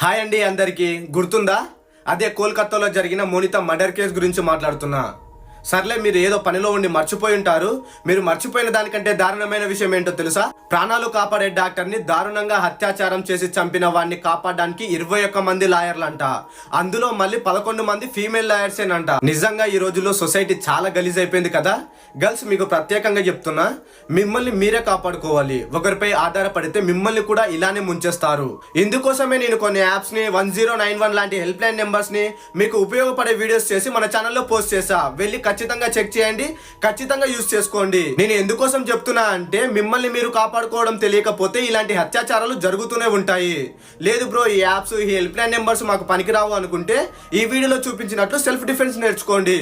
Hi అండి, అందరికీ గుర్తుందా? అదే కోల్కతాలో జరిగిన మోనిత మర్డర్ కేసు గురించి మాట్లాడుతున్నా. సర్లే, మీరు ఏదో పనిలో ఉండి మర్చిపోయి ఉంటారు. మీరు మర్చిపోయిన దానికంటే దారుణమైన విషయం ఏంటో తెలుసా? ప్రాణాలు కాపాడే డాక్టర్ని దారుణంగా అత్యాచారం చేసి చంపిన వాడిని కాపాడడానికి 21 మంది లాయర్లంట. అందులో మళ్ళీ 11 మంది ఫీమేల్ లాయర్సేనంట. నిజంగా ఈ రోజుల్లో సొసైటీ చాలా గలీజ్ అయిపోయింది కదా. గర్ల్స్, మీకు ప్రత్యేకంగా చెప్తున్నా, మిమ్మల్ని మీరే కాపాడుకోవాలి. ఒకరిపై ఆధారపడితే మిమ్మల్ని కూడా ఇలానే ముంచేస్తారు. ఇందుకోసమే నేను కొన్ని యాప్స్ ని 1091 లాంటి హెల్ప్ లైన్ నెంబర్స్ ని మీకు ఉపయోగపడే వీడియోస్ చేసి మన ఛానల్లో పోస్ట్ చేసా. వెళ్ళి ఖచ్చితంగా చెక్ చేయండి, ఖచ్చితంగా యూజ్ చేసుకోండి. నేను ఎందుకోసం చెప్తున్నా అంటే, మిమ్మల్ని మీరు కాపాడుకోవడం తెలియకపోతే ఇలాంటి అత్యాచారాలు జరుగుతూనే ఉంటాయి. లేదు బ్రో, ఈ యాప్స్ ఈ హెల్ప్ లైన్ నెంబర్స్ మాకు పనికిరావు అనుకుంటే ఈ వీడియోలో చూపించినట్లు సెల్ఫ్ డిఫెన్స్ నేర్చుకోండి.